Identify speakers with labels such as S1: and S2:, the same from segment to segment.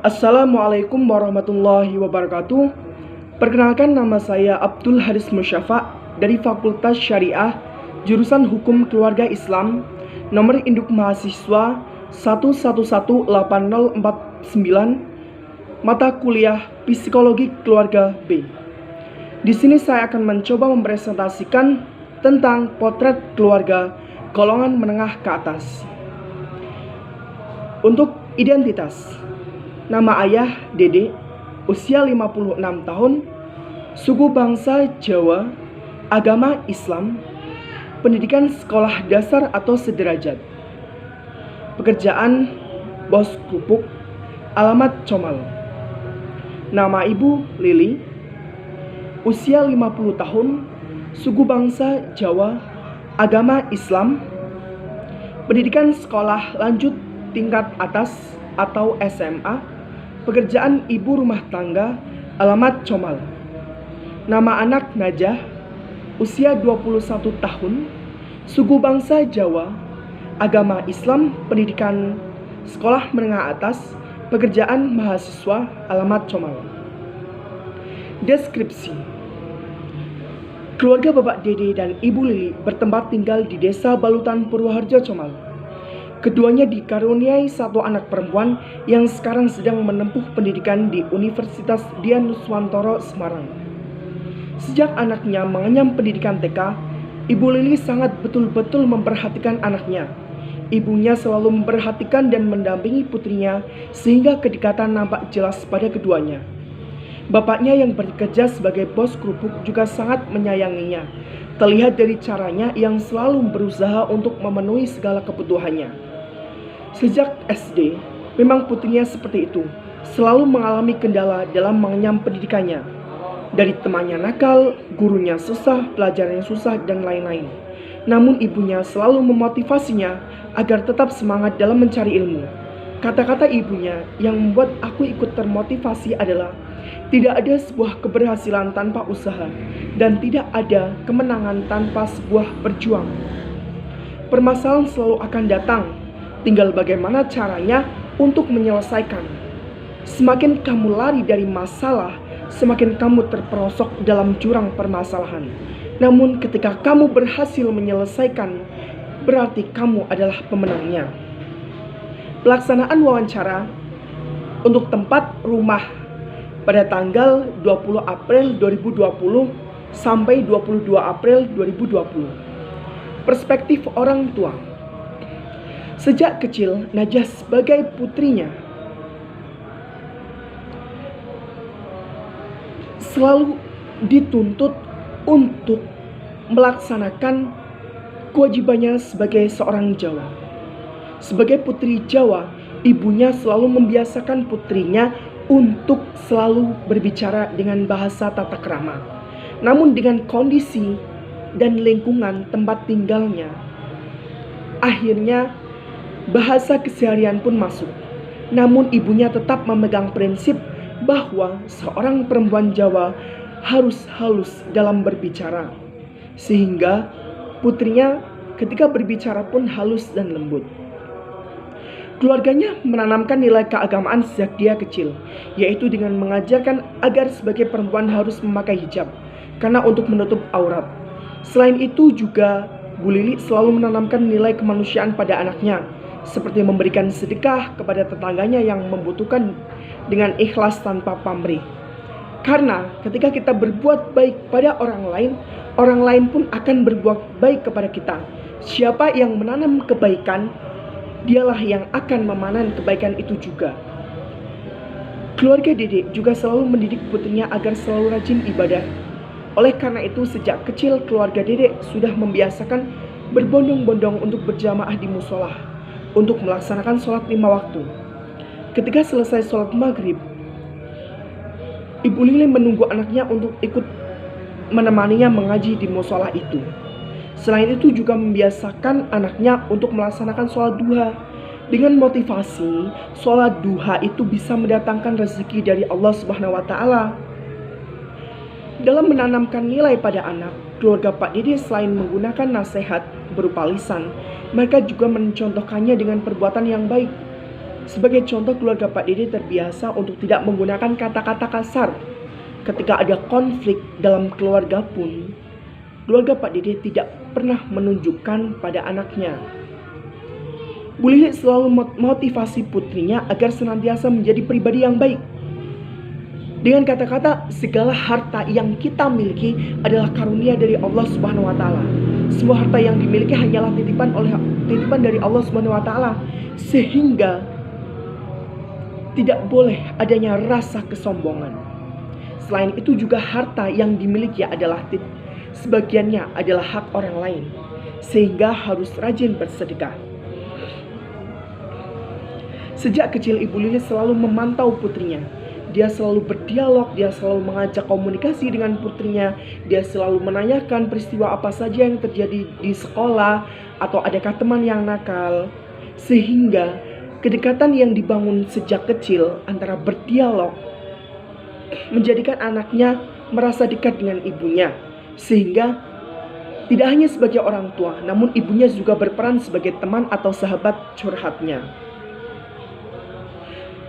S1: Assalamualaikum warahmatullahi wabarakatuh. Perkenalkan, nama saya Abdul Haris Musyafa dari Fakultas Syariah Jurusan Hukum Keluarga Islam, nomor induk mahasiswa 1118049, mata kuliah Psikologi Keluarga B. Di sini saya akan mencoba mempresentasikan tentang potret keluarga golongan menengah ke atas. Untuk identitas, nama ayah Dede, usia 56 tahun, suku bangsa Jawa, agama Islam, pendidikan sekolah dasar atau sederajat, pekerjaan bos kerupuk, alamat Comal. Nama ibu Lili, usia 50 tahun, suku bangsa Jawa, agama Islam, pendidikan sekolah lanjut tingkat atas atau SMA, pekerjaan ibu rumah tangga, alamat Comal. Nama anak Najah, usia 21 tahun, suku bangsa Jawa, agama Islam, pendidikan sekolah menengah atas, pekerjaan mahasiswa, alamat Comal. Deskripsi: keluarga Bapak Dede dan Ibu Lili bertempat tinggal di Desa Balutan, Purwoharjo, Comal. Keduanya dikaruniai satu anak perempuan yang sekarang sedang menempuh pendidikan di Universitas Dianuswantoro, Semarang. Sejak anaknya mengenyam pendidikan TK, Ibu Lili sangat betul-betul memperhatikan anaknya. Ibunya selalu memperhatikan dan mendampingi putrinya sehingga kedekatan nampak jelas pada keduanya. Bapaknya yang bekerja sebagai bos kerupuk juga sangat menyayanginya. Terlihat dari caranya yang selalu berusaha untuk memenuhi segala kebutuhannya. Sejak SD, memang putrinya seperti itu, selalu mengalami kendala dalam mengenyam pendidikannya. Dari temannya nakal, gurunya susah, pelajarannya susah, dan lain-lain. Namun ibunya selalu memotivasinya agar tetap semangat dalam mencari ilmu. Kata-kata ibunya yang membuat aku ikut termotivasi adalah, tidak ada sebuah keberhasilan tanpa usaha, dan tidak ada kemenangan tanpa sebuah perjuangan. Permasalahan selalu akan datang, tinggal bagaimana caranya untuk menyelesaikan. Semakin kamu lari dari masalah, semakin kamu terperosok dalam jurang permasalahan. Namun ketika kamu berhasil menyelesaikan, berarti kamu adalah pemenangnya. Pelaksanaan wawancara untuk tempat rumah pada tanggal 20 April 2020 sampai 22 April 2020. Perspektif orang tua. Sejak kecil, Najah sebagai putrinya selalu dituntut untuk melaksanakan kewajibannya sebagai seorang Jawa. Sebagai putri Jawa, ibunya selalu membiasakan putrinya untuk selalu berbicara dengan bahasa tata krama. Namun dengan kondisi dan lingkungan tempat tinggalnya, akhirnya bahasa keseharian pun masuk. Namun ibunya tetap memegang prinsip bahwa seorang perempuan Jawa harus halus dalam berbicara, sehingga putrinya ketika berbicara pun halus dan lembut. Keluarganya menanamkan nilai keagamaan sejak dia kecil, yaitu dengan mengajarkan agar sebagai perempuan harus memakai hijab, karena untuk menutup aurat. Selain itu juga Bu Lili selalu menanamkan nilai kemanusiaan pada anaknya, seperti memberikan sedekah kepada tetangganya yang membutuhkan dengan ikhlas tanpa pamrih. Karena ketika kita berbuat baik pada orang lain pun akan berbuat baik kepada kita. Siapa yang menanam kebaikan, dialah yang akan memanen kebaikan itu juga. Keluarga Dede juga selalu mendidik putrinya agar selalu rajin ibadah. Oleh karena itu, sejak kecil keluarga Dede sudah membiasakan berbondong-bondong untuk berjamaah di musola untuk melaksanakan sholat 5 waktu. Ketika selesai sholat maghrib, Ibu Lili menunggu anaknya untuk ikut menemaninya mengaji di musola itu. Selain itu juga membiasakan anaknya untuk melaksanakan sholat duha dengan motivasi sholat duha itu bisa mendatangkan rezeki dari Allah Subhanahu wa Ta'ala. Dalam menanamkan nilai pada anak, keluarga Pak Dede selain menggunakan nasihat berupa lisan, mereka juga mencontohkannya dengan perbuatan yang baik. Sebagai contoh, keluarga Pak Dede terbiasa untuk tidak menggunakan kata-kata kasar. Ketika ada konflik dalam keluarga pun, keluarga Pak Dede tidak pernah menunjukkan pada anaknya. Bu Lili selalu motivasi putrinya agar senantiasa menjadi pribadi yang baik. Dengan kata-kata, segala harta yang kita miliki adalah karunia dari Allah Subhanahu wa taala. Semua harta yang dimiliki hanyalah titipan dari Allah Subhanahu wa taala, sehingga tidak boleh adanya rasa kesombongan. Selain itu juga harta yang dimiliki adalah sebagiannya adalah hak orang lain, sehingga harus rajin bersedekah. Sejak kecil Ibu Lili selalu memantau putrinya. Dia selalu berdialog, dia selalu mengajak komunikasi dengan putrinya. Dia selalu menanyakan peristiwa apa saja yang terjadi di sekolah, atau adakah teman yang nakal. Sehingga kedekatan yang dibangun sejak kecil antara berdialog menjadikan anaknya merasa dekat dengan ibunya. Sehingga tidak hanya sebagai orang tua, namun ibunya juga berperan sebagai teman atau sahabat curhatnya.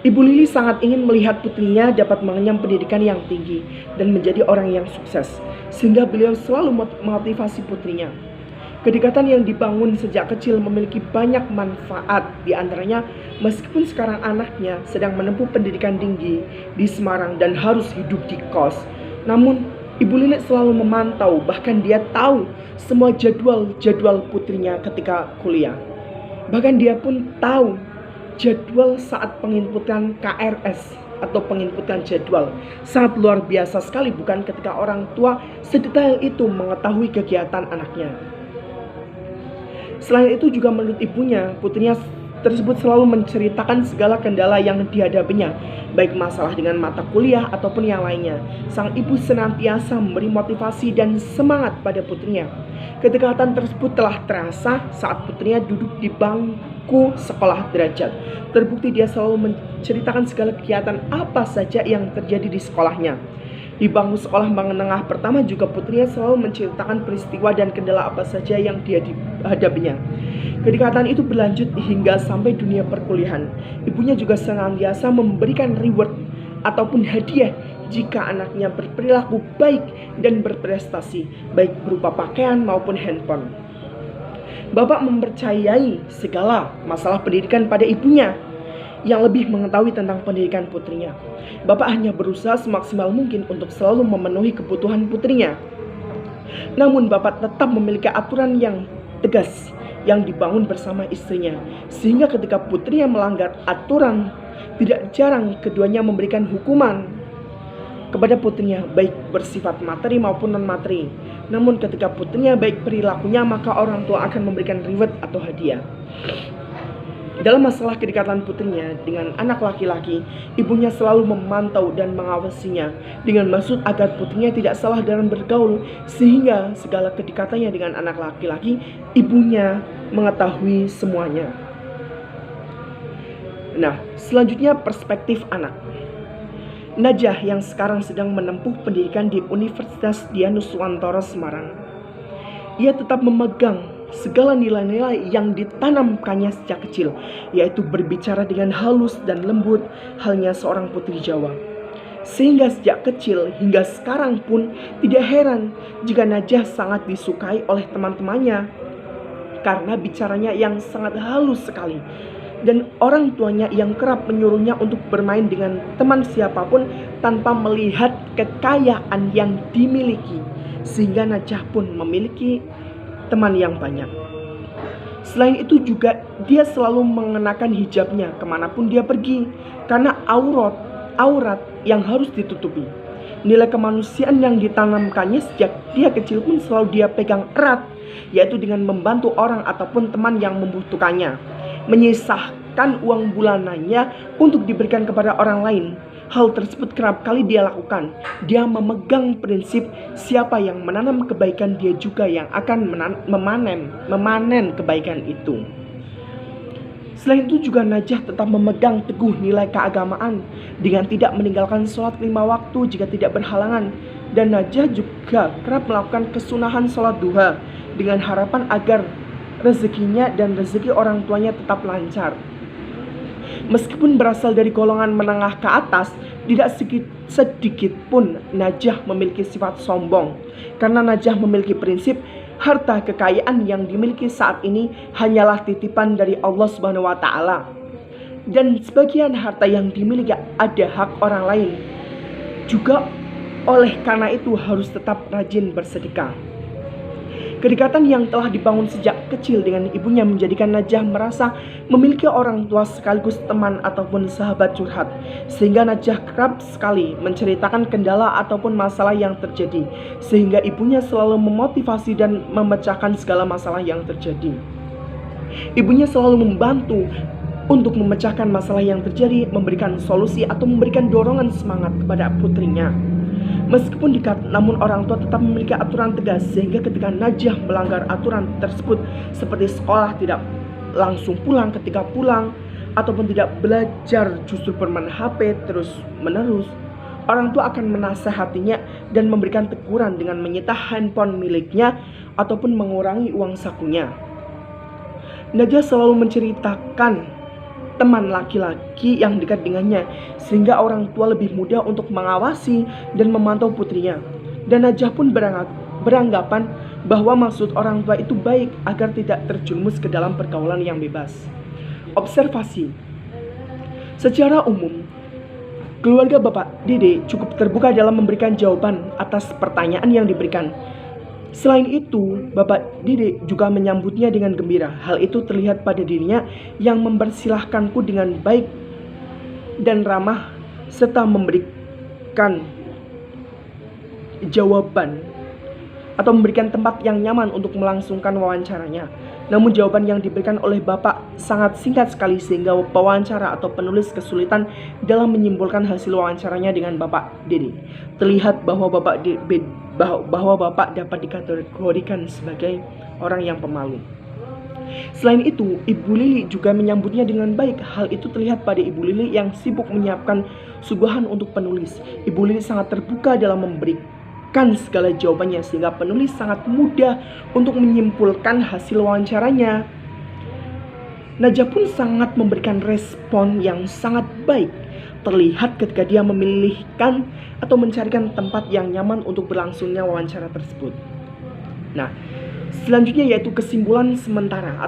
S1: Ibu Lili sangat ingin melihat putrinya dapat mengenyam pendidikan yang tinggi dan menjadi orang yang sukses, sehingga beliau selalu memotivasi putrinya. Kedekatan yang dibangun sejak kecil memiliki banyak manfaat, di antaranya meskipun sekarang anaknya sedang menempuh pendidikan tinggi di Semarang dan harus hidup di kos, namun Ibu Lili selalu memantau, bahkan dia tahu semua jadwal putrinya ketika kuliah. Bahkan dia pun tahu jadwal saat penginputan KRS atau penginputan jadwal. Sangat luar biasa sekali, bukan, ketika orang tua sedetail itu mengetahui kegiatan anaknya. Selain itu juga menurut ibunya, putrinya tersebut selalu menceritakan segala kendala yang dihadapinya, baik masalah dengan mata kuliah ataupun yang lainnya. Sang ibu senantiasa memberi motivasi dan semangat pada putrinya. Kedekatan tersebut telah terasa saat putrinya duduk di bangku sekolah derajat. Terbukti dia selalu menceritakan segala kegiatan apa saja yang terjadi di sekolahnya. Di bangku sekolah menengah pertama juga putrinya selalu menceritakan peristiwa dan kendala apa saja yang dia dihadapinya. Kedekatan itu berlanjut hingga sampai dunia perkuliahan. Ibunya juga senantiasa memberikan reward ataupun hadiah jika anaknya berperilaku baik dan berprestasi, baik berupa pakaian maupun handphone. Bapak mempercayai segala masalah pendidikan pada ibunya yang lebih mengetahui tentang pendidikan putrinya. Bapak hanya berusaha semaksimal mungkin untuk selalu memenuhi kebutuhan putrinya. Namun Bapak tetap memiliki aturan yang tegas yang dibangun bersama istrinya, sehingga ketika putrinya melanggar aturan, tidak jarang keduanya memberikan hukuman kepada putrinya, baik bersifat materi maupun non-materi. Namun ketika putrinya baik perilakunya, maka orang tua akan memberikan reward atau hadiah. Dalam masalah kedekatan putrinya dengan anak laki-laki, ibunya selalu memantau dan mengawasinya dengan maksud agar putrinya tidak salah dalam bergaul, sehingga segala kedekatannya dengan anak laki-laki, ibunya mengetahui semuanya. Nah, selanjutnya perspektif anak. Najah yang sekarang sedang menempuh pendidikan di Universitas Dianuswantoro Semarang, ia tetap memegang segala nilai-nilai yang ditanamkannya sejak kecil, yaitu berbicara dengan halus dan lembut, halnya seorang putri Jawa. Sehingga sejak kecil hingga sekarang pun tidak heran jika Najah sangat disukai oleh teman-temannya, karena bicaranya yang sangat halus sekali. Dan orang tuanya yang kerap menyuruhnya untuk bermain dengan teman siapapun tanpa melihat kekayaan yang dimiliki, sehingga Najah pun memiliki teman yang banyak. Selain itu juga dia selalu mengenakan hijabnya kemanapun dia pergi, karena aurat yang harus ditutupi. Nilai kemanusiaan yang ditanamkannya sejak dia kecil pun selalu dia pegang erat, yaitu dengan membantu orang ataupun teman yang membutuhkannya, menyisahkan uang bulanannya untuk diberikan kepada orang lain. Hal tersebut kerap kali dia lakukan. Dia memegang prinsip siapa yang menanam kebaikan, dia juga yang akan memanen kebaikan itu. Selain itu juga Najah tetap memegang teguh nilai keagamaan dengan tidak meninggalkan sholat 5 waktu jika tidak berhalangan. Dan Najah juga kerap melakukan kesunahan sholat duha dengan harapan agar rezekinya dan rezeki orang tuanya tetap lancar. Meskipun berasal dari golongan menengah ke atas, tidak sedikit pun Najah memiliki sifat sombong. Karena Najah memiliki prinsip, harta kekayaan yang dimiliki saat ini hanyalah titipan dari Allah Subhanahu wa taala. Dan sebagian harta yang dimiliki ada hak orang lain. Juga oleh karena itu harus tetap rajin bersedekah. Kedekatan yang telah dibangun sejak kecil dengan ibunya menjadikan Najah merasa memiliki orang tua sekaligus teman ataupun sahabat curhat. Sehingga Najah kerap sekali menceritakan kendala ataupun masalah yang terjadi. Sehingga ibunya selalu memotivasi dan memecahkan segala masalah yang terjadi. Ibunya selalu membantu untuk memecahkan masalah yang terjadi, memberikan solusi atau memberikan dorongan semangat kepada putrinya. Meskipun dekat, namun orang tua tetap memiliki aturan tegas sehingga ketika Najah melanggar aturan tersebut seperti sekolah tidak langsung pulang ketika pulang ataupun tidak belajar justru bermain HP terus menerus, orang tua akan menasehatinya dan memberikan teguran dengan menyita handphone miliknya ataupun mengurangi uang sakunya. Najah selalu menceritakan teman laki-laki yang dekat dengannya sehingga orang tua lebih mudah untuk mengawasi dan memantau putrinya. Dan Najah pun beranggapan bahwa maksud orang tua itu baik agar tidak terjerumus ke dalam pergaulan yang bebas. Observasi. Secara umum, keluarga Bapak Dede cukup terbuka dalam memberikan jawaban atas pertanyaan yang diberikan. Selain itu, Bapak Dede juga menyambutnya dengan gembira. Hal itu terlihat pada dirinya yang mempersilahkanku dengan baik dan ramah serta memberikan jawaban atau memberikan tempat yang nyaman untuk melangsungkan wawancaranya. Namun jawaban yang diberikan oleh Bapak sangat singkat sekali sehingga pewawancara atau penulis kesulitan dalam menyimpulkan hasil wawancaranya dengan Bapak Dede. Terlihat bahwa Bapak dapat dikategorikan sebagai orang yang pemalu. Selain itu, Ibu Lili juga menyambutnya dengan baik. Hal itu terlihat pada Ibu Lili yang sibuk menyiapkan suguhan untuk penulis. Ibu Lili sangat terbuka dalam memberikan segala jawabannya sehingga penulis sangat mudah untuk menyimpulkan hasil wawancaranya. Najah pun sangat memberikan respon yang sangat baik. Terlihat ketika dia memilihkan atau mencarikan tempat yang nyaman untuk berlangsungnya wawancara tersebut. Nah, selanjutnya yaitu kesimpulan sementara